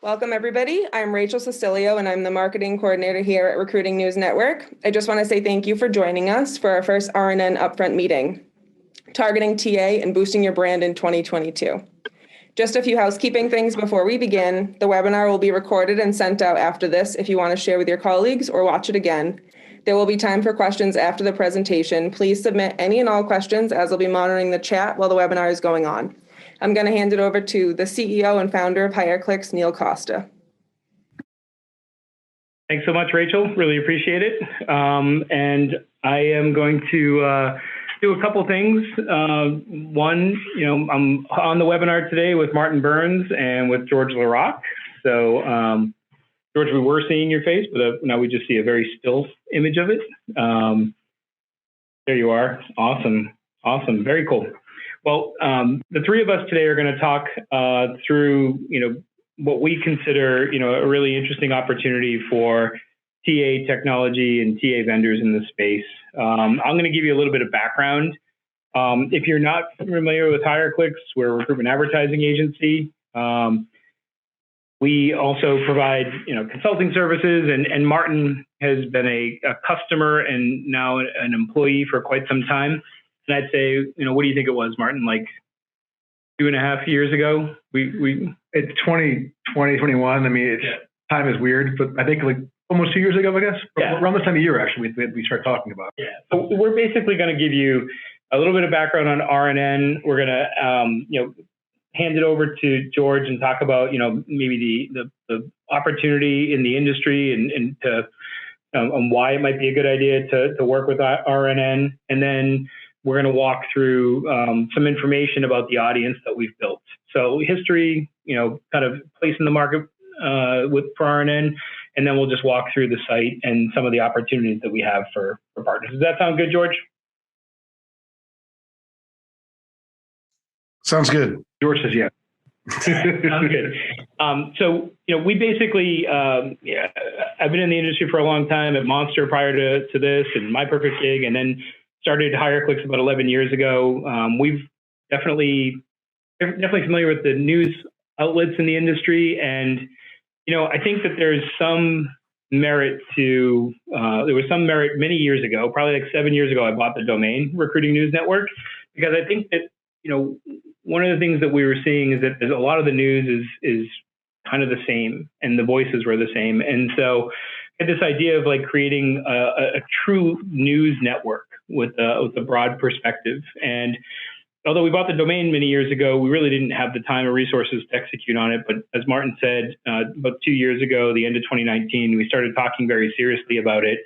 Welcome, everybody. I'm Rachel Sicilio, and I'm the marketing coordinator here at Recruiting News Network. I just want to say thank you for joining us for our first RNN Upfront meeting, targeting TA and boosting your brand in 2022. Just a few housekeeping things before we begin. The webinar will be recorded and sent out after this if you want to share with your colleagues or watch it again. There will be time for questions after the presentation. Please submit any and all questions, as I'll be monitoring the chat while the webinar is going on. I'm going to hand it over to the CEO and founder of HireClicks, Neil Costa. Thanks so much, Rachel. Really appreciate it. And I am going to do a couple things. One, I'm on the webinar today with Martin Burns and with George LaRocque. So, George, we were seeing your face, but now we just see a very still image of it. There you are. Awesome. Awesome. Very cool. Well, the three of us today are going to talk through, what we consider, a really interesting opportunity for TA technology and TA vendors in this space. I'm going to give you a little bit of background. If you're not familiar with HireClicks, we're a recruitment advertising agency. We also provide, consulting services, and Martin has been a customer and now an employee for quite some time. And I'd say, what do you think it was, Martin? Like 2.5 years ago? It's 2021. I mean, time is weird, but I think like almost 2 years ago, I guess. Yeah. Around this time of year, actually, we started talking about it. Yeah. So we're basically going to give you a little bit of background on RNN. We're going to, hand it over to George and talk about, maybe the opportunity in the industry and why it might be a good idea to work with RNN. And then we're going to walk through some information about the audience that we've built. So history, kind of place in the market for RNN, and then we'll just walk through the site and some of the opportunities that we have for partners. Does that sound good, George? Sounds good. George says yeah. Sounds good. So, we basically, I've been in the industry for a long time at Monster prior to this and My Perfect Gig, and then started HireClicks about 11 years ago. We've definitely familiar with the news outlets in the industry. And, I think that there's some merit to, there was some merit many years ago, probably like 7 years ago, I bought the domain Recruiting News Network, because I think that, one of the things that we were seeing is that there's a lot of the news is kind of the same and the voices were the same. And so I had this idea of like creating a true news network with a broad perspective. And although we bought the domain many years ago, we really didn't have the time or resources to execute on it. But as Martin said, about 2 years ago, the end of 2019, we started talking very seriously about it.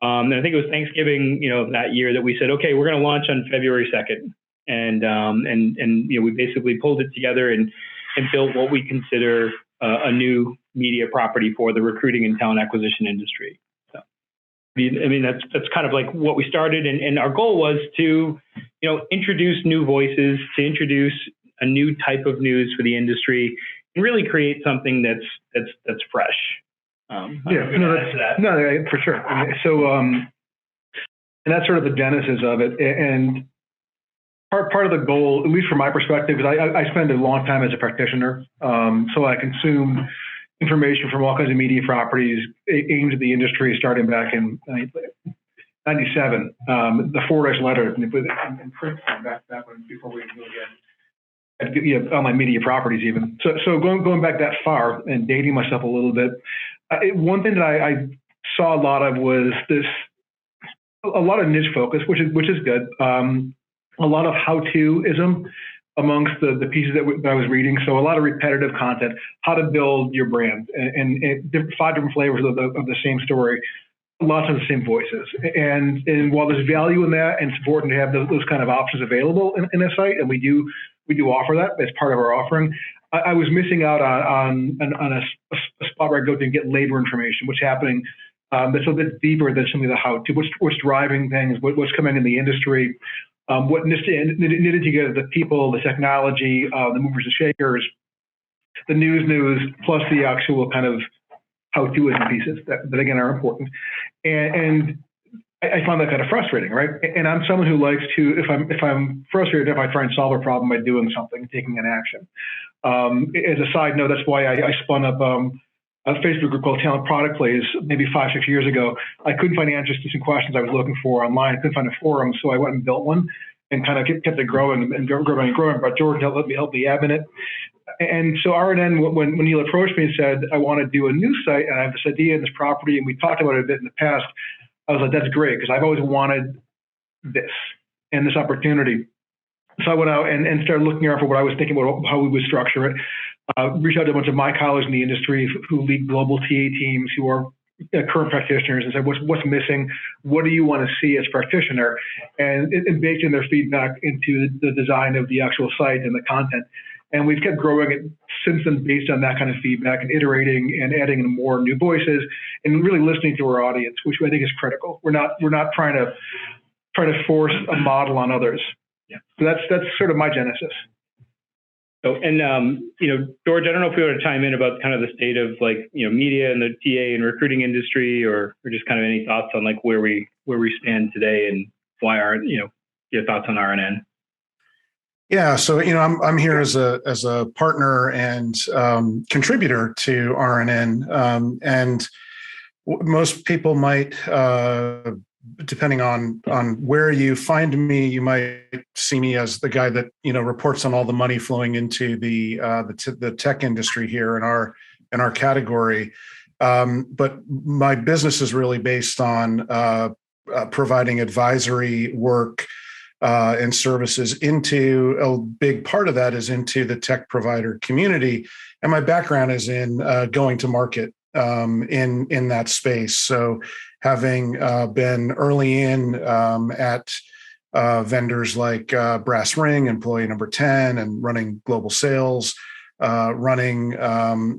And I think it was Thanksgiving, that year that we said, okay, we're going to launch on February 2nd. And we basically pulled it together and built what we consider a new media property for the recruiting and talent acquisition industry. So, I mean, that's kind of like what we started, and our goal was to, introduce new voices, to introduce a new type of news for the industry, and really create something that's fresh. For sure. So, and that's sort of the genesis of it, and part of the goal, at least from my perspective, is I spend a long time as a practitioner, so I consume information from all kinds of media properties aimed at the industry, starting back in 97. The Fordyce letter in print back when before we knew again. Online media properties even. So going back that far and dating myself a little bit, one thing that I saw a lot of was a lot of niche focus, which is good. A lot of how-to-ism amongst the pieces that I was reading. So a lot of repetitive content, how to build your brand, and 5 different flavors of the same story, lots of the same voices. And while there's value in that, and it's important to have those kind of options available in a site, and we do offer that as part of our offering, I was missing out on a spot where I go to get labor information, what's happening. That's a bit deeper than simply the how-to, what's driving things, what's coming in the industry. What knitted together the people, the technology, the movers and shakers, the news, plus the actual kind of how-to pieces that again are important. And I find that kind of frustrating, right? And I'm someone who likes to, if I'm frustrated, if I try and solve a problem by doing something, taking an action. As a side note, that's why I spun up a Facebook group called Talent Product Plays maybe 5-6 years ago. I couldn't find answers to some questions I was looking for online. I couldn't find a forum, so I went and built one and kind of kept it growing and growing. But George helped me admin it. And so RNN, when Neil approached me and said, I want to do a new site and I have this idea and this property, and we talked about it a bit in the past, I was like, that's great, because I've always wanted this and this opportunity. So I went out and started looking around for what I was thinking about how we would structure it. Reached out to a bunch of my colleagues in the industry who lead global TA teams, who are current practitioners, and said, what's missing? What do you want to see as a practitioner? And baked in their feedback into the design of the actual site and the content. And we've kept growing it since then based on that kind of feedback and iterating and adding in more new voices and really listening to our audience, which I think is critical. We're not trying to force a model on others. Yeah. So that's sort of my genesis. So, and George, I don't know if we want to chime in about kind of the state of media and the TA and recruiting industry, or just kind of any thoughts on where we stand today and why your thoughts on RNN. Yeah, so I'm here as a partner and contributor to RNN, and most people might, depending on where you find me, you might see me as the guy that reports on all the money flowing into the tech industry here in our category. But my business is really based on providing advisory work and services into a big part of that is into the tech provider community. And my background is in going to market in that space. So having been early in at vendors like Brass Ring, employee number 10, and running global sales, running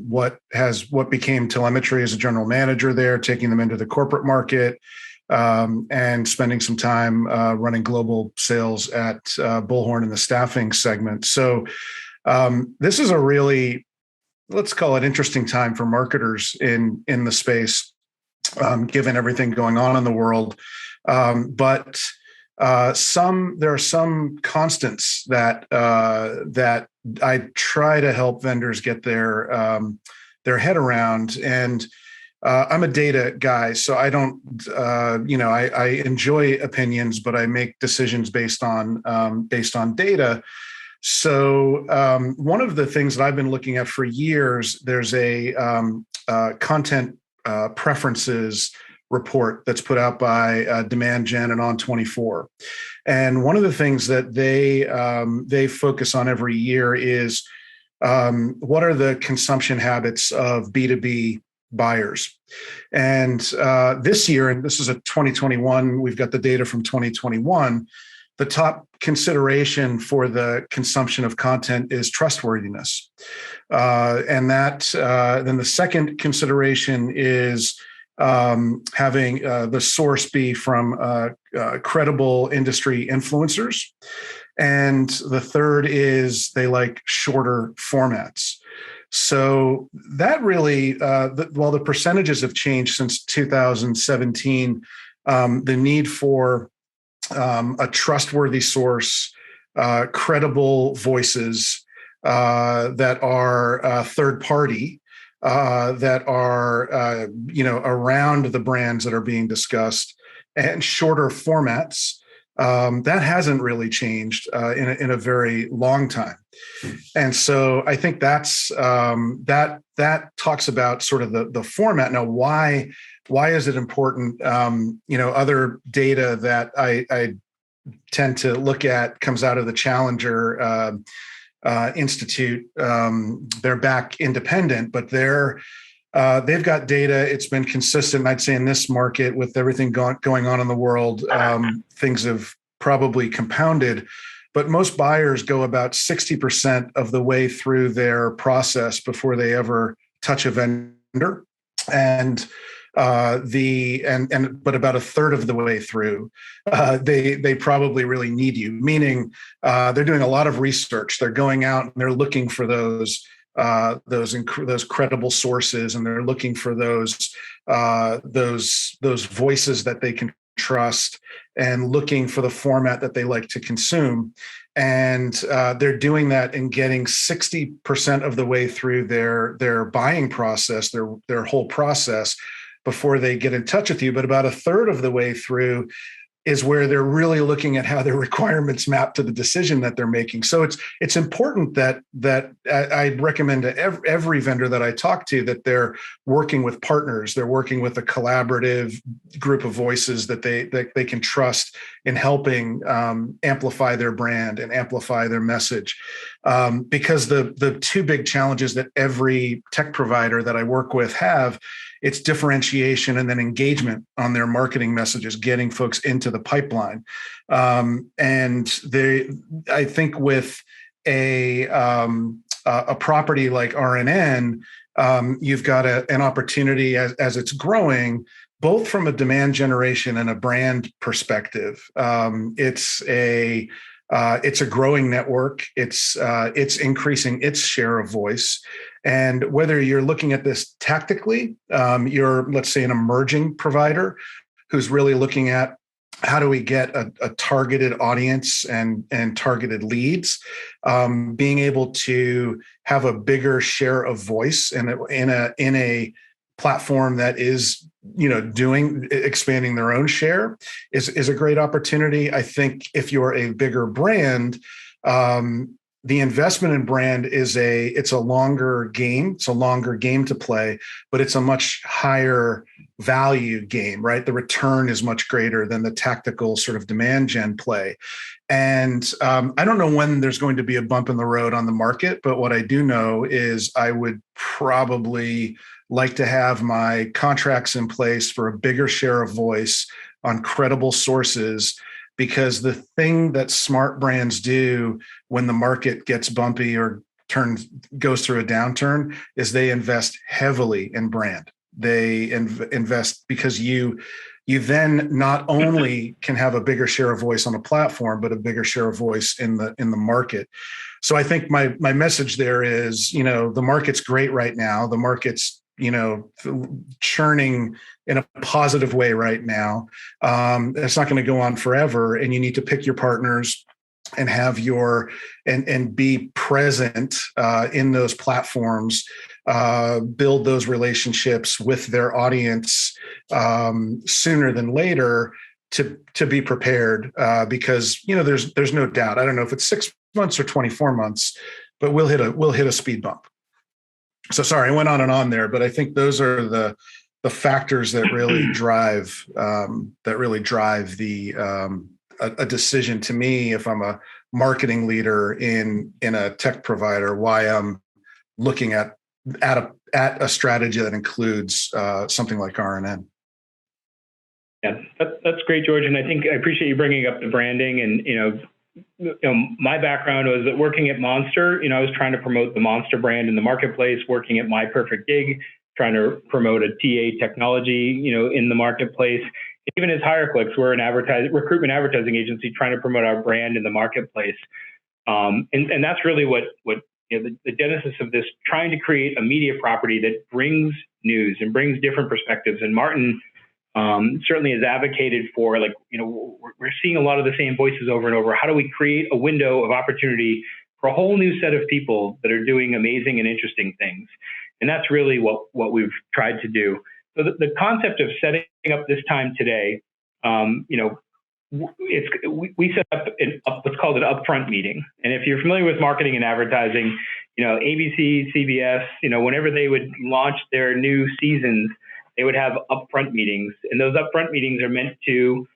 what became telemetry as a general manager there, taking them into the corporate market, and spending some time running global sales at Bullhorn in the staffing segment. So this is a really, let's call it, interesting time for marketers in the space, given everything going on in the world. But there are some constants that I try to help vendors get their head around. And I'm a data guy, so I don't, I enjoy opinions, but I make decisions based on data. So one of the things that I've been looking at for years, there's a content preferences report that's put out by Demand Gen and On24. And one of the things that they focus on every year is what are the consumption habits of B2B buyers. And this year, and this is a 2021, we've got the data from 2021, the top consideration for the consumption of content is trustworthiness. And that then the second consideration is having the source be from credible industry influencers. And the third is they like shorter formats. So that really, while the percentages have changed since 2017, the need for a trustworthy source, credible voices that are third party, that are around the brands that are being discussed, and shorter formats, that hasn't really changed in a very long time. And so I think that's that talks about sort of the format. Now, why is it important? Other data that I tend to look at comes out of the Challenger Institute. They're back independent, but they've got data. It's been consistent, I'd say, in this market with everything going on in the world. Things have probably compounded, but most buyers go about 60% of the way through their process before they ever touch a vendor, but about a third of the way through, they probably really need you. Meaning, they're doing a lot of research. They're going out and they're looking for those credible sources, and they're looking for those voices that they can trust and looking for the format that they like to consume. And they're doing that and getting 60% of the way through their buying process, their whole process before they get in touch with you. But about a third of the way through is where they're really looking at how their requirements map to the decision that they're making. So it's important that I recommend to every vendor that I talk to that they're working with partners, they're working with a collaborative group of voices that they can trust in helping amplify their brand and amplify their message. Because the two big challenges that every tech provider that I work with have, it's differentiation and then engagement on their marketing messages, getting folks into the pipeline. And I think with a property like RNN, you've got an opportunity as it's growing, both from a demand generation and a brand perspective. It's a growing network. It's increasing its share of voice. And whether you're looking at this tactically, you're, let's say, an emerging provider who's really looking at how do we get a targeted audience and targeted leads, being able to have a bigger share of voice in a platform that is, expanding their own share is a great opportunity. I think if you're a bigger brand, the investment in brand it's a longer game. It's a longer game to play, but it's a much higher value game, right? The return is much greater than the tactical sort of demand gen play. And I don't know when there's going to be a bump in the road on the market, but what I do know is I would probably like to have my contracts in place for a bigger share of voice on credible sources, because the thing that smart brands do when the market gets bumpy or goes through a downturn is they invest heavily in brand. They invest because you then not only can have a bigger share of voice on a platform, but a bigger share of voice in the market. So I think my message there is, the market's great right now. The market's churning in a positive way right now. It's not going to go on forever, and you need to pick your partners and have and be present in those platforms, build those relationships with their audience sooner than later to be prepared, because there's no doubt. I don't know if it's 6 months or 24 months, but we'll hit a speed bump. So sorry, I went on and on there, but I think those are the factors that really drive a decision to me, if I'm a marketing leader in a tech provider, why I'm looking at a strategy that includes something like RNN. Yeah, that's great, George. And I appreciate you bringing up the branding. And my background was that working at Monster. I was trying to promote the Monster brand in the marketplace. Working at My Perfect Gig, trying to promote a TA technology, in the marketplace. Even as HireClicks, we're an recruitment advertising agency trying to promote our brand in the marketplace. And that's really what the genesis of this, trying to create a media property that brings news and brings different perspectives. And Martin certainly has advocated for, we're seeing a lot of the same voices over and over. How do we create a window of opportunity for a whole new set of people that are doing amazing and interesting things? And that's really what we've tried to do. So the concept of setting up this time today, we set up what's called an Upfront Meeting. And if you're familiar with marketing and advertising, ABC, CBS, whenever they would launch their new seasons, they would have upfront meetings. And those upfront meetings are meant to,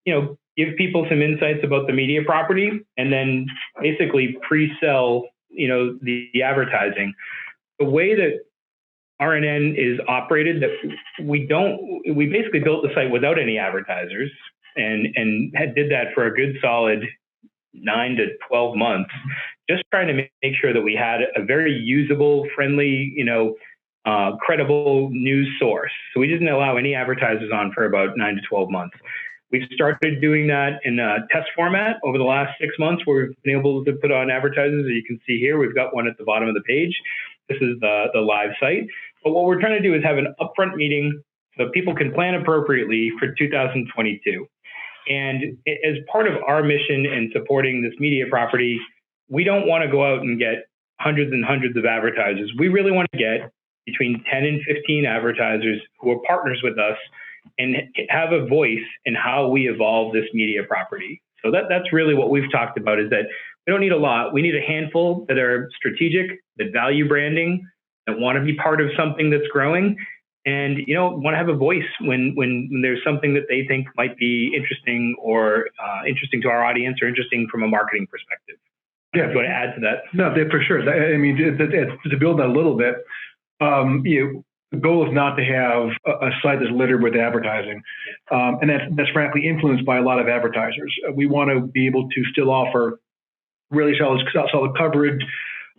give people some insights about the media property and then basically pre-sell, the advertising. The way that RNN is operated, that we basically built the site without any advertisers and did that for a good solid 9 to 12 months, just trying to make sure that we had a very usable, friendly, credible news source. So we didn't allow any advertisers on for about 9 to 12 months. We've started doing that in a test format over the last 6 months, where we've been able to put on advertisers. As you can see here, we've got one at the bottom of the page. This is the live site. But what we're trying to do is have an upfront meeting so people can plan appropriately for 2022. And as part of our mission in supporting this media property, we don't want to go out and get hundreds and hundreds of advertisers. We really want to get between 10 and 15 advertisers who are partners with us and have a voice in how we evolve this media property. So that's really what we've talked about, is that we don't need a lot. We need a handful that are strategic, that value branding, that want to be part of something that's growing, and want to have a voice when there's something that they think might be interesting or interesting to our audience or interesting from a marketing perspective. Yeah, do you want to add to that? No, for sure. I mean, to build that a little bit, the goal is not to have a site that's littered with advertising, and that's frankly influenced by a lot of advertisers. We want to be able to still offer really solid coverage,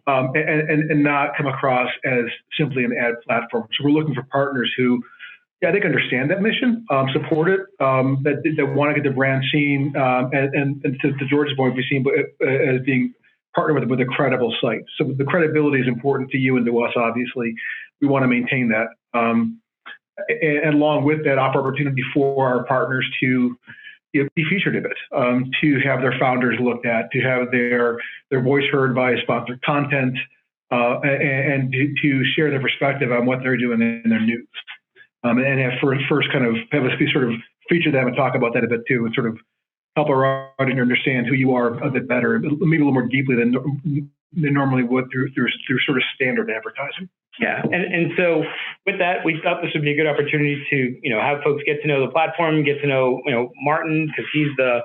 and not come across as simply an ad platform. So we're looking for partners who, I think, understand that mission, support it, that want to get the brand seen, and to George's point, be seen as being partnered with a credible site. So the credibility is important to you and to us, obviously. We want to maintain that. And along with that, offer opportunity for our partners to be featured a bit, to have their founders looked at, to have their voice heard by sponsored content, and to share their perspective on what they're doing in their news. And have first kind of have us sort of feature them and talk about that a bit too, and sort of help our audience understand who you are a bit better, maybe a little more deeply than normally would through sort of standard advertising. Yeah, and so with that, we thought this would be a good opportunity to have folks get to know the platform, get to know Martin, because he's the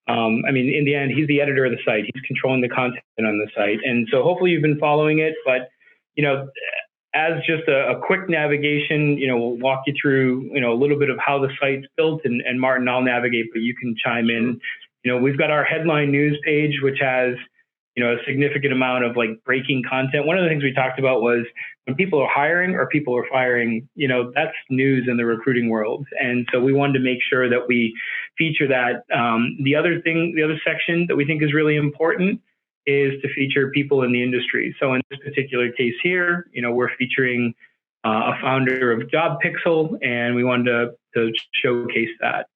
in the end, he's the editor of the site. He's controlling the content on the site, and so hopefully you've been following it. But as just a quick navigation, we'll walk you through a little bit of how the site's built, and Martin, I'll navigate, but you can chime in. We've got our headline news page, which has a significant amount of breaking content. One of the things we talked about was when people are hiring or people are firing, that's news in the recruiting world. And so we wanted to make sure that we feature that. The other section that we think is really important is to feature people in the industry. So in this particular case here, we're featuring a founder of Job Pixel, and we wanted to showcase that.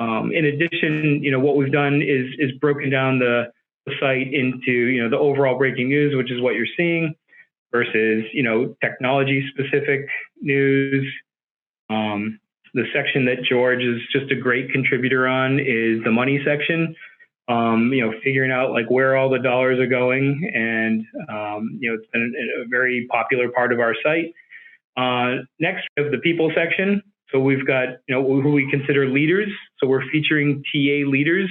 In addition, what we've done is broken down the site into the overall breaking news, which is what you're seeing, versus technology specific news. The section that George is just a great contributor on is the money section. Figuring out where all the dollars are going, and it's been a very popular part of our site. Next, we have the people section. So we've got who we consider leaders. So we're featuring TA leaders.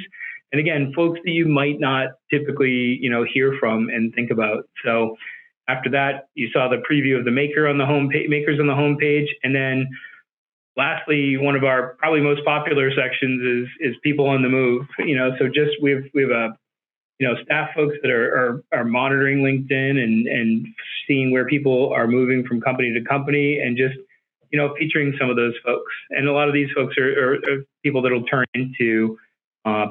And again, folks that you might not typically, hear from and think about. So after that, you saw the preview of the makers on the homepage. And then lastly, one of our probably most popular sections is people on the move. So just we have a staff folks that are monitoring LinkedIn and seeing where people are moving from company to company, and just featuring some of those folks. And a lot of these folks are people that will turn into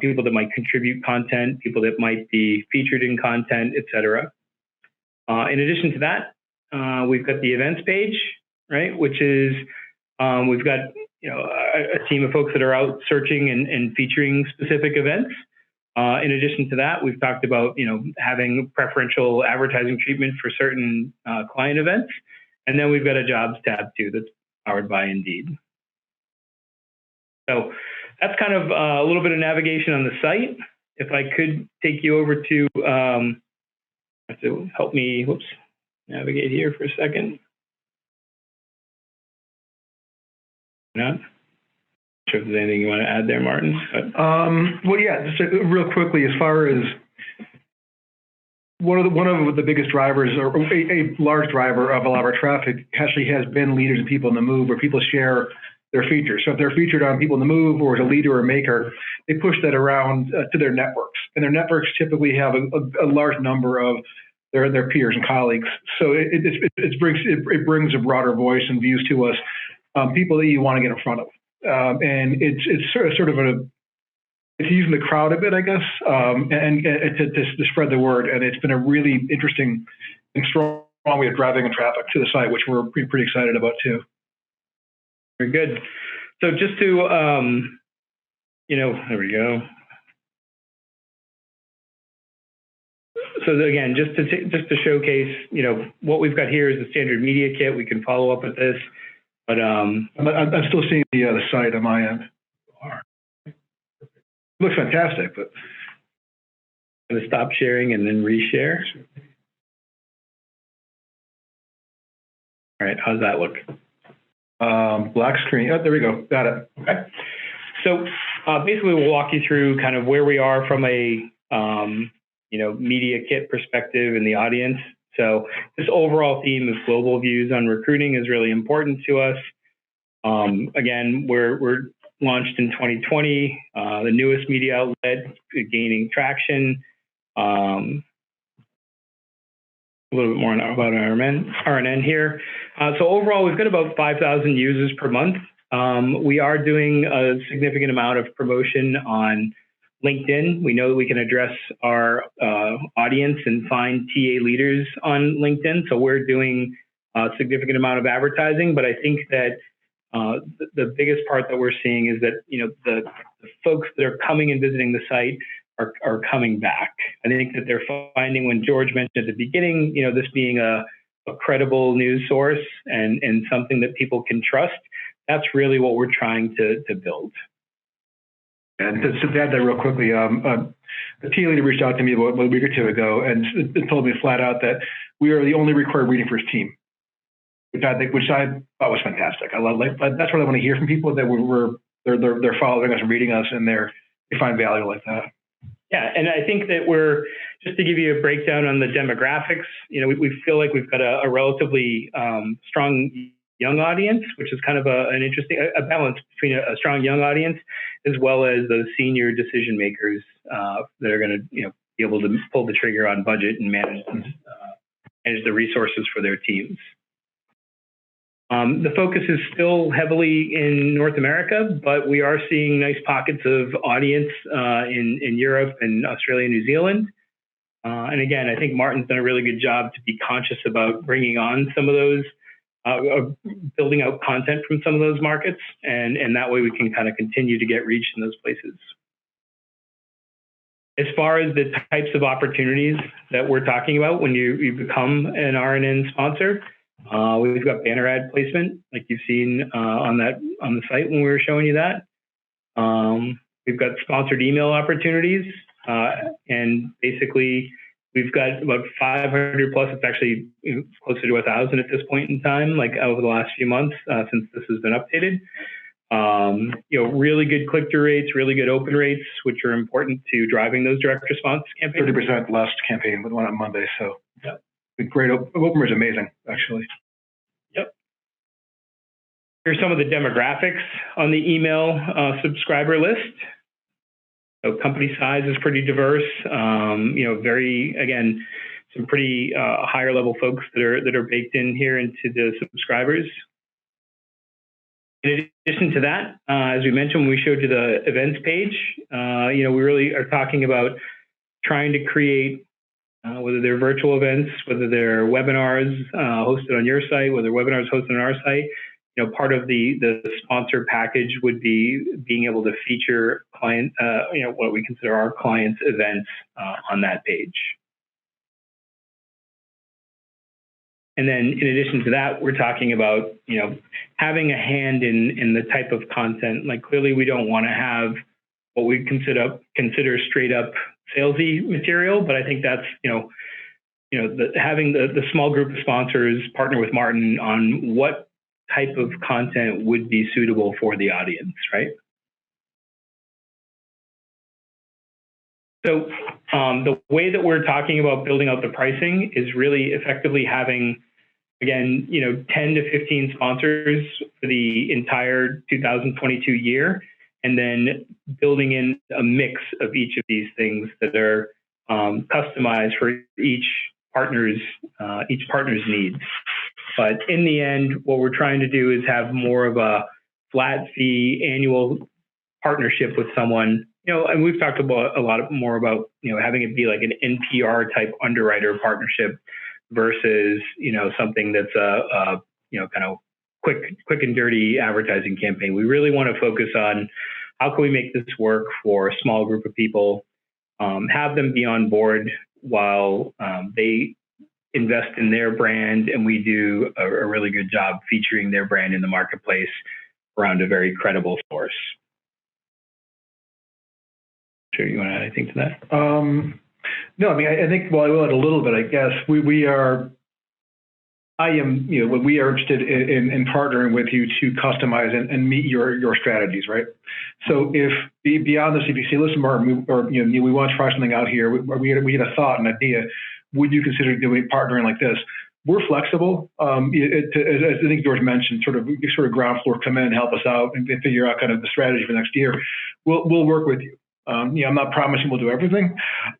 people that might contribute content, people that might be featured in content, et cetera. In addition to that, we've got the events page, right? Which is, we've got a team of folks that are out searching and featuring specific events. In addition to that, we've talked about, having preferential advertising treatment for certain client events. And then we've got a jobs tab too that's powered by Indeed. So that's kind of a little bit of navigation on the site. If I could take you over to, have to help me, navigate here for a second. Not sure if there's anything you want to add there, Martin. But. Well, yeah, just real quickly, as far as one of the biggest drivers, or a large driver of a lot of our traffic, actually has been leaders and people in the move, where people share their features. So if they're featured on People in the Move or as a leader or maker, they push that around to their networks, and their networks typically have a large number of their peers and colleagues. So it brings a broader voice and views to us, people that you want to get in front of, and it's sort of it's using the crowd a bit, I guess, and to spread the word. And it's been a really interesting and strong way of driving traffic to the site, which we're pretty excited about too. Very good. So just to, there we go. So again, just to showcase, what we've got here is the standard media kit. We can follow up with this, but I'm still seeing the site on my end. It looks fantastic, but I'm going to stop sharing and then reshare. All right, how's that look? Black screen. Oh, there we go. Got it. Okay. So basically, we'll walk you through kind of where we are from a media kit perspective in the audience. So this overall theme of global views on recruiting is really important to us. Again, we're launched in 2020, the newest media outlet, gaining traction. A little bit more about RNN here. So overall, we've got about 5,000 users per month. We are doing a significant amount of promotion on LinkedIn. We know that we can address our audience and find TA leaders on LinkedIn. So we're doing a significant amount of advertising, but I think that the biggest part that we're seeing is that, the folks that are coming and visiting the site are coming back. I think that they're finding, when George mentioned at the beginning, this being a credible news source and something that people can trust, that's really what we're trying to build. And to add that real quickly, the TA leader reached out to me about a week or two ago and told me flat out that we are the only required reading for his team, which I thought was fantastic. I love that's what I want to hear from people, that they're following us and reading us, and they find value like that. Yeah, and I think that just to give you a breakdown on the demographics, we feel like we've got a relatively strong young audience, which is kind of an interesting balance between a strong young audience as well as those senior decision makers that are going to be able to pull the trigger on budget and manage the resources for their teams. The focus is still heavily in North America, but we are seeing nice pockets of audience in Europe and Australia and New Zealand. And again, I think Martin's done a really good job to be conscious about bringing on some of those, building out content from some of those markets, and that way we can kind of continue to get reach in those places. As far as the types of opportunities that we're talking about when you become an RNN sponsor, we've got banner ad placement, like you've seen on the site when we were showing you that. We've got sponsored email opportunities, and basically we've got about 500 plus. It's actually closer to 1,000 at this point in time, like over the last few months since this has been updated. Really good click-through rates, really good open rates, which are important to driving those direct response campaigns. 30% last campaign with one on Monday, so. Yep. Great. Open is amazing, actually. Yep. Here's some of the demographics on the email subscriber list. So company size is pretty diverse. Again, some pretty higher level folks that are baked in here into the subscribers. In addition to that, as we mentioned when we showed you the events page, we really are talking about trying to create, whether they're virtual events, whether they're webinars hosted on your site, whether webinars hosted on our site, part of the sponsor package would be being able to feature client, what we consider our clients' events on that page. And then in addition to that, we're talking about, having a hand in the type of content. Like clearly we don't want to have what we consider straight up salesy material, but I think that's, having the small group of sponsors partner with Martin on what type of content would be suitable for the audience, right? So the way that we're talking about building out the pricing is really effectively having, again, 10 to 15 sponsors for the entire 2022 year, and then building in a mix of each of these things that are customized for each partner's needs. But in the end, what we're trying to do is have more of a flat fee annual partnership with someone, and we've talked about a lot more about, having it be like an NPR type underwriter partnership versus, something that's kind of quick and dirty advertising campaign. We really want to focus on how can we make this work for a small group of people, have them be on board while they invest in their brand, and we do a really good job featuring their brand in the marketplace around a very credible source. Sure, you want to add anything to that? No, I mean, I think, well, I will add a little bit, I guess. We are interested in partnering with you to customize and meet your strategies, right? So if beyond this, if you say, listen, Martin, we want to try something out here, we had a thought, an idea, would you consider partnering like this? We're flexible. As I think George mentioned, sort of ground floor, come in and help us out and figure out kind of the strategy for next year. We'll work with you. I'm not promising we'll do everything,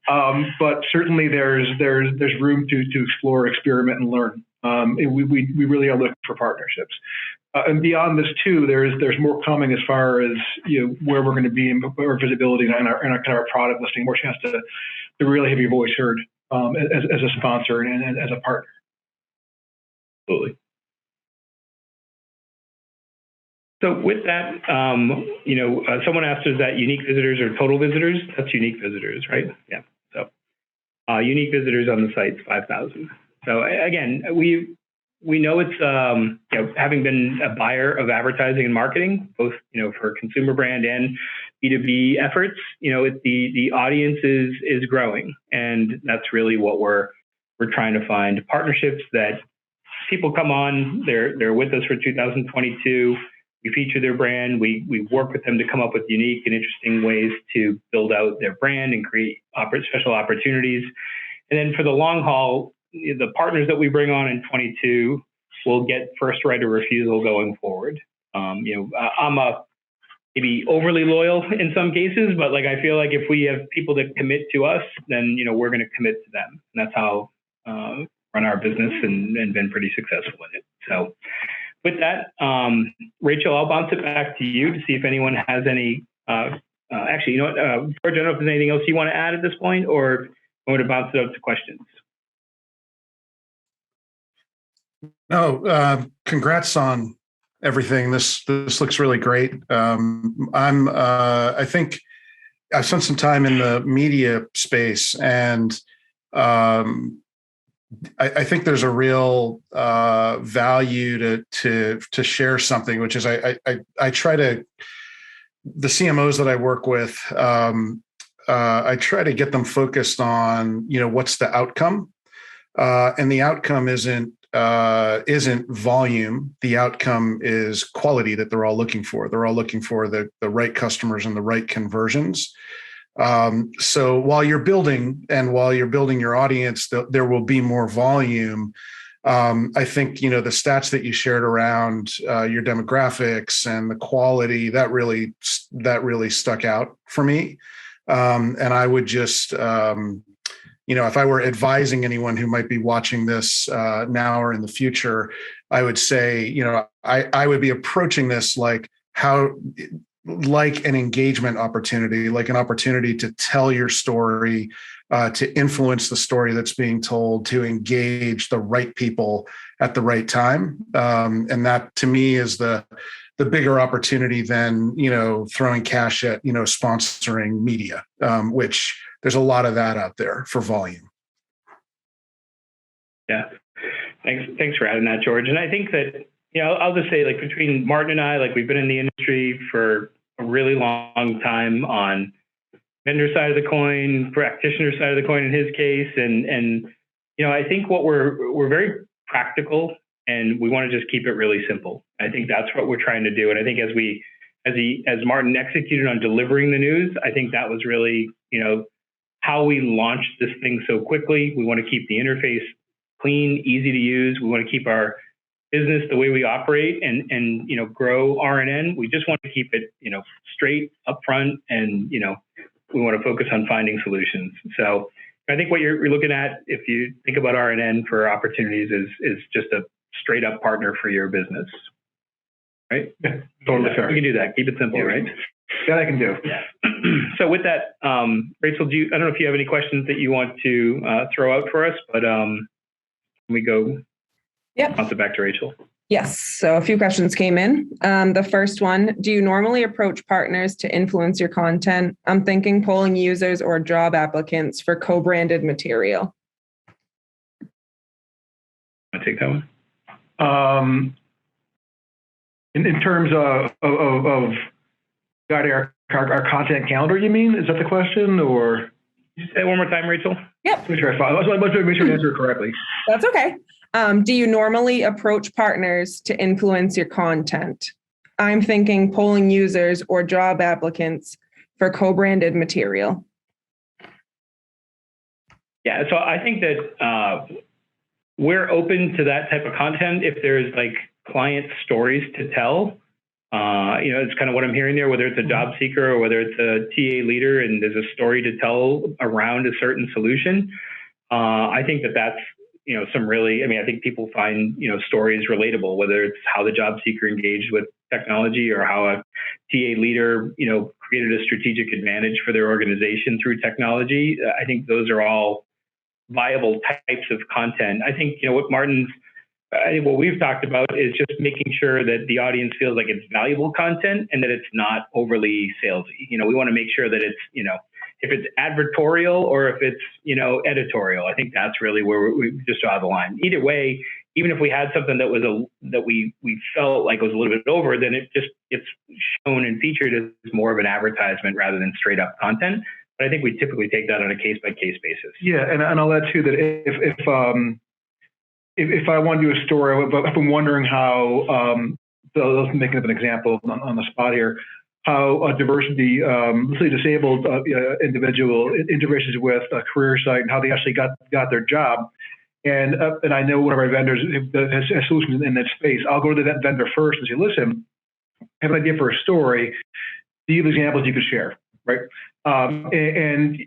but certainly there's room to explore, experiment, and learn. We really are looking for partnerships. And beyond this too, there's more coming as far as where we're going to be and our visibility and our kind of our product listing, more chance to really have your voice heard as a sponsor and as a partner. Absolutely. So with that, someone asked, is that unique visitors or total visitors? That's unique visitors, right? Yeah. So unique visitors on the site's 5,000. So again, we know it's having been a buyer of advertising and marketing, both for consumer brand and B2B efforts. The audience is growing, and that's really what we're trying to find partnerships that people come on. They're with us for 2022. We feature their brand. We work with them to come up with unique and interesting ways to build out their brand and create special opportunities. And then for the long haul, the partners that we bring on in 22 will get first right of refusal going forward. I'm maybe overly loyal in some cases, but I feel like if we have people that commit to us, then we're going to commit to them, and that's how run our business and been pretty successful in it. So with that, Rachel, I'll bounce it back to you to see if anyone has any. Actually, George, I don't know if there's anything else you want to add at this point, or I want to bounce it up to questions. No, congrats on everything. This looks really great. I think I've spent some time in the media space, and I think there's a real value to share something, which is I try to, the CMOs that I work with, I try to get them focused on what's the outcome, and the outcome isn't volume. The outcome is quality that they're all looking for. They're all looking for the right customers and the right conversions. So while you're building your audience, there will be more volume. I think, the stats that you shared around your demographics and the quality, that really stuck out for me. And I would just, if I were advising anyone who might be watching this now or in the future, I would say, I would be approaching this like an engagement opportunity, like an opportunity to tell your story, to influence the story that's being told, to engage the right people at the right time. And that to me is the bigger opportunity than, throwing cash at, sponsoring media, which there's a lot of that out there for volume. Yeah. Thanks for adding that, George. And I think that, I'll just say, between Martin and I, we've been in the industry for a really long time on vendor side of the coin, practitioner side of the coin in his case. And I think what we're very practical, and we want to just keep it really simple. I think that's what we're trying to do. And I think as Martin executed on delivering the news, I think that was really, how we launched this thing so quickly. We want to keep the interface clean, easy to use. We want to keep our business the way we operate and grow RNN. We just want to keep it, straight, upfront, and, we want to focus on finding solutions. So I think what you're looking at, if you think about RNN for opportunities, is just a straight up partner for your business. Right? Yeah, totally fair. We can do that. Keep it simple, right? That I can do. Yeah. So with that, Rachel, I don't know if you have any questions that you want to throw out for us, but we go. Yeah. Bounce it back to Rachel. Yes. So a few questions came in. The first one, do you normally approach partners to influence your content? I'm thinking polling users or job applicants for co-branded material. Want to take that one? In terms of guiding our content calendar, you mean? Is that the question, or? Just say it one more time, Rachel. Yep. Make sure I answer it correctly. That's okay. Do you normally approach partners to influence your content? I'm thinking polling users or job applicants for co-branded material. Yeah, so I think that we're open to that type of content if there's like client stories to tell. It's kind of what I'm hearing there, whether it's a job seeker or whether it's a TA leader and there's a story to tell around a certain solution. I think that's, some really, I think people find, stories relatable, whether it's how the job seeker engaged with technology or how a TA leader, created a strategic advantage for their organization through technology. I think those are all viable types of content. I think, what we've talked about is just making sure that the audience feels like it's valuable content and that it's not overly salesy. We want to make sure that it's, if it's advertorial or if it's, editorial. I think that's really where we just draw the line. Either way, even if we had something that was that we felt like was a little bit over, then it's shown and featured as more of an advertisement rather than straight up content. But I think we typically take that on a case by case basis. Yeah, and I'll add too that if I want to do a story, I've been wondering how, so making up an example on the spot here, how a diversity, let's say disabled individual interfaces with a career site and how they actually got their job. And I know one of our vendors has solutions in that space. I'll go to that vendor first and say, listen, I have an idea for a story. Do you have examples you could share, right? And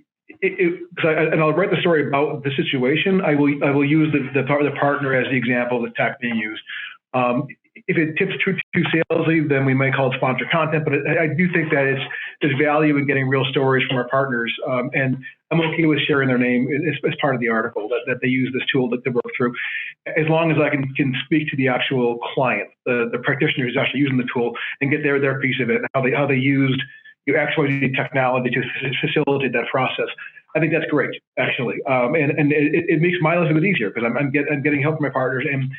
I'll write the story about the situation. I will use the partner as the example of the tech being used. If it tips too salesy, then we may call it sponsored content. But I do think that there's value in getting real stories from our partners, and I'm okay with sharing their name as part of the article that they use this tool to work through, as long as I can speak to the actual client, the practitioner who's actually using the tool, and get their piece of it, how they used actually technology to facilitate that process. I think that's great, actually, and it makes my life a bit easier because I'm getting help from my partners and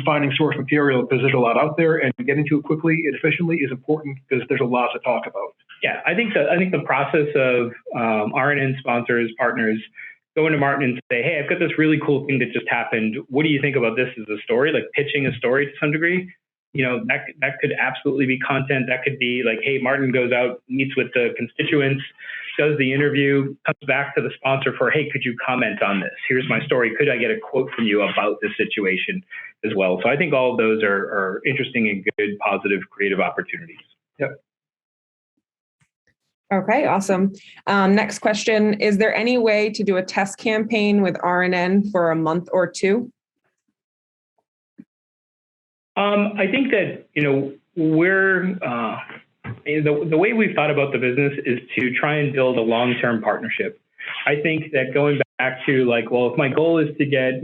finding source material because there's a lot out there, and getting to it quickly and efficiently is important because there's a lot to talk about. Yeah, I think the process of RNN sponsors, partners, going to Martin and say, hey, I've got this really cool thing that just happened. What do you think about this as a story? Like pitching a story to some degree. That could absolutely be content. That could be like, hey, Martin goes out, meets with the constituents, does the interview, comes back to the sponsor for, hey, could you comment on this? Here's my story. Could I get a quote from you about this situation as well? So I think all of those are interesting and good, positive, creative opportunities. Yep. Okay, awesome. Next question. Is there any way to do a test campaign with RNN for a month or two? I think that, we're, the way we've thought about the business is to try and build a long-term partnership. I think that going back to like, well, if my goal is to get,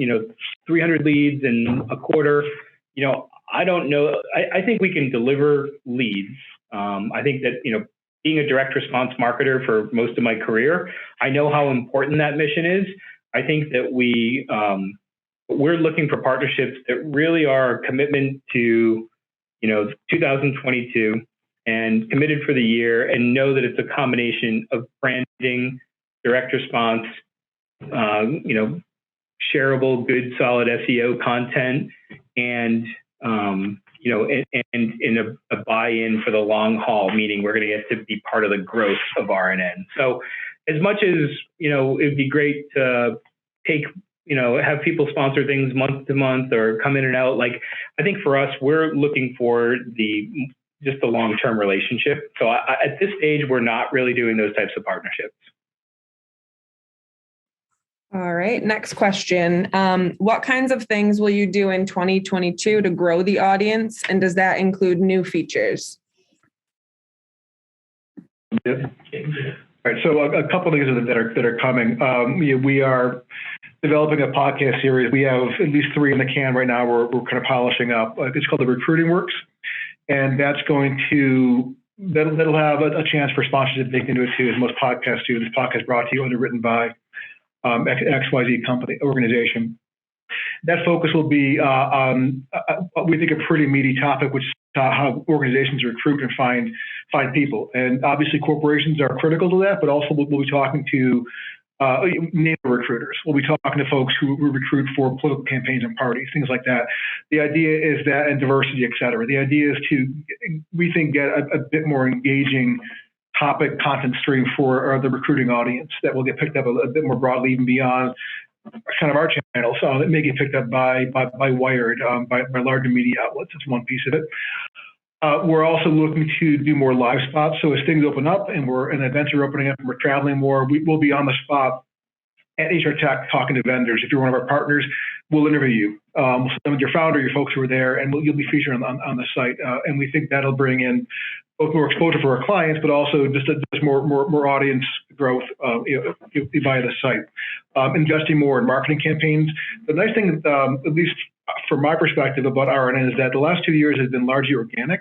300 leads in a quarter, I don't know. I think we can deliver leads. I think that, being a direct response marketer for most of my career, I know how important that mission is. I think that we're looking for partnerships that really are a commitment to, 2022 and committed for the year, and know that it's a combination of branding, direct response, shareable, good, solid SEO content, and and in a buy-in for the long haul, meaning we're going to get to be part of the growth of RNN. So as much as, it'd be great to take, have people sponsor things month to month or come in and out. Like, I think for us, we're looking for just the long-term relationship. So at this stage, we're not really doing those types of partnerships. All right, next question. What kinds of things will you do in 2022 to grow the audience? And does that include new features? Yep. All right, so a couple of things that are coming. We are developing a podcast series. We have at least 3 in the can right now. We're kind of polishing up. It's called the Recruiting Works, and that's going to that'll have a chance for sponsors to dig into it too, as most podcasts do. This podcast brought to you, underwritten by XYZ company organization. That focus will be on we think a pretty meaty topic, which is how organizations recruit and find people. And obviously, corporations are critical to that, but also we'll be talking to neighbor recruiters. We'll be talking to folks who recruit for political campaigns and parties, things like that. The idea is that, and diversity, et cetera. The idea is to, we think, get a bit more engaging topic content stream for the recruiting audience that will get picked up a bit more broadly, even beyond kind of our channel. So it may get picked up by Wired, by larger media outlets. That's one piece of it. We're also looking to do more live spots. So as things open up and events are opening up and we're traveling more, we'll be on the spot at HR Tech talking to vendors. If you're one of our partners, we'll interview you. We'll sit with your founder, your folks who are there, and you'll be featured on the site. And we think that'll bring in both more exposure for our clients, but also just more audience growth via the site. Investing more in marketing campaigns. The nice thing, at least from my perspective about RNN, is that the last 2 years has been largely organic.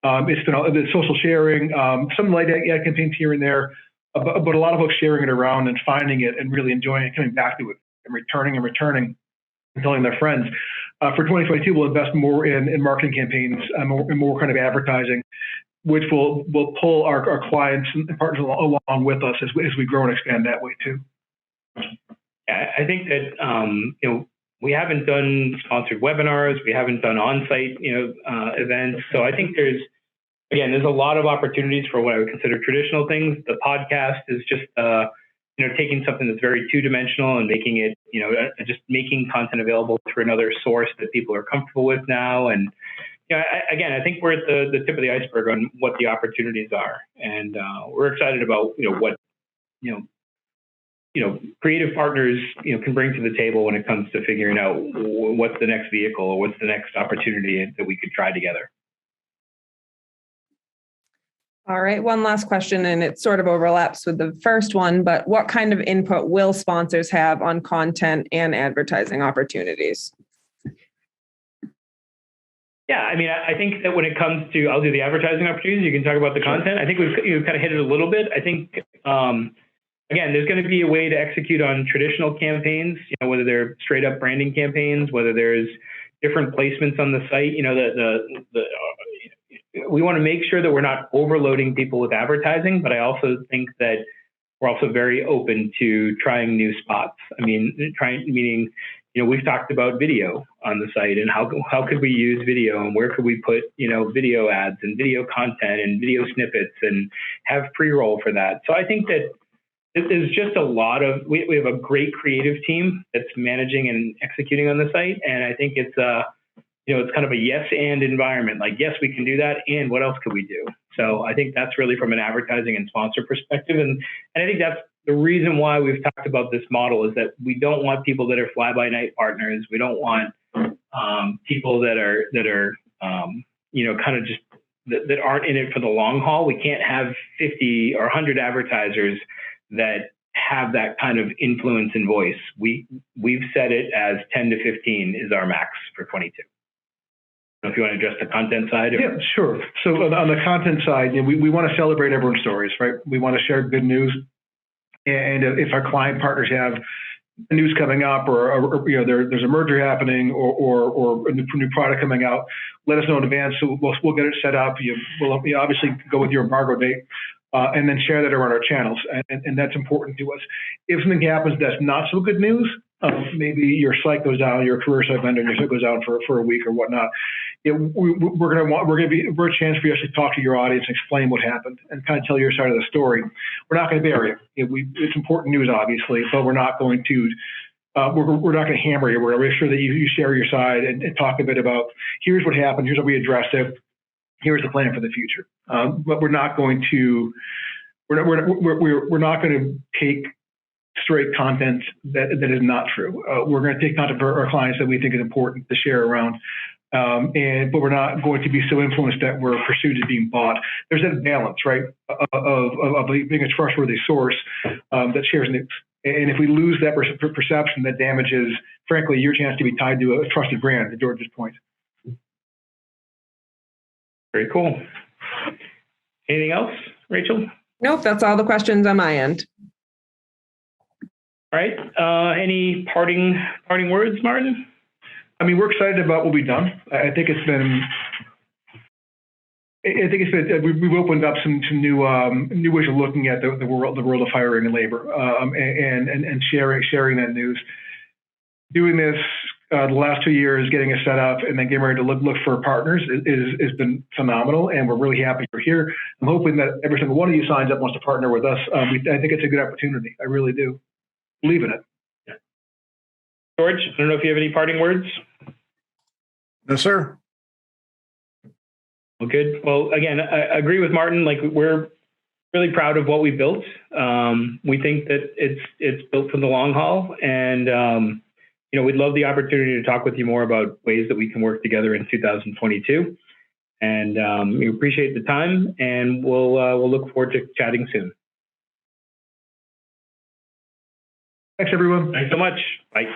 It's been social sharing, some light ad campaigns here and there, but a lot of folks sharing it around and finding it and really enjoying it, coming back to it and returning and telling their friends. For 2022, we'll invest more in marketing campaigns and more kind of advertising, which will pull our clients and partners along with us as we grow and expand that way too. I think that we haven't done sponsored webinars, we haven't done on-site events. So I think there's a lot of opportunities for what I would consider traditional things. The podcast is just taking something that's very two-dimensional and making it just making content available through another source that people are comfortable with now. And I think we're at the tip of the iceberg on what the opportunities are, and we're excited about what creative partners can bring to the table when it comes to figuring out what's the next vehicle or what's the next opportunity that we could try together. All right, one last question, and it sort of overlaps with the first one, but what kind of input will sponsors have on content and advertising opportunities? Yeah, I mean, I think that when it comes to, I'll do the advertising opportunities, you can talk about the content. I think we've kind of hit it a little bit. I think, again, there's going to be a way to execute on traditional campaigns, whether they're straight up branding campaigns, whether there's different placements on the site. We want to make sure that we're not overloading people with advertising, but I also think that we're also very open to trying new spots. I mean, meaning, we've talked about video on the site and how could we use video and where could we put, video ads and video content and video snippets and have pre-roll for that. So I think that there's just a lot of, we have a great creative team that's managing and executing on the site. And I think it's it's kind of a yes and environment. Like, yes, we can do that. And what else could we do? So I think that's really from an advertising and sponsor perspective. And I think that's the reason why we've talked about this model, is that we don't want people that are fly-by-night partners. We don't want people that are kind of just that aren't in it for the long haul. We can't have 50 or 100 advertisers that have that kind of influence and voice. We've set it as 10 to 15 is our max for 22. If you want to address the content side. Yeah, sure. So on the content side, we want to celebrate everyone's stories, right? We want to share good news. And if our client partners have news coming up or there's a merger happening or a new product coming out, let us know in advance. So we'll get it set up. We'll obviously go with your embargo date and then share that around our channels. And that's important to us. If something happens that's not so good news, maybe your site goes down, your career site vendor, and your site goes down for a week or whatnot. We're going to be a chance for you to talk to your audience and explain what happened and kind of tell your side of the story. We're not going to bury it. It's important news, obviously, but we're not going to hammer you. We're going to make sure that you share your side and talk a bit about here's what happened, here's how we addressed it, here's the plan for the future. But we're not going to take straight content that is not true. We're going to take content for our clients that we think is important to share around, but we're not going to be so influenced that we're pursued as being bought. There's that balance, right, of being a trustworthy source that shares news. And if we lose that perception, that damages, frankly, your chance to be tied to a trusted brand, to George's point. Very cool. Anything else, Rachel? Nope, that's all the questions on my end. All right. Any parting words, Martin? I mean, we're excited about what we've done. I think it's been. We've opened up some new ways of looking at the world of hiring and labor, and sharing that news. Doing this the last 2 years, getting it set up, and then getting ready to look for partners has been phenomenal, and we're really happy you're here. I'm hoping that every single one of you signs up wants to partner with us. I think it's a good opportunity. I really do. Believe in it. Yeah. George, I don't know if you have any parting words. No, sir. Well, good. Well, again, I agree with Martin. Like, we're really proud of what we built. We think that it's built for the long haul, and we'd love the opportunity to talk with you more about ways that we can work together in 2022. And we appreciate the time, and we'll look forward to chatting soon. Thanks, everyone. Thanks so much. Bye.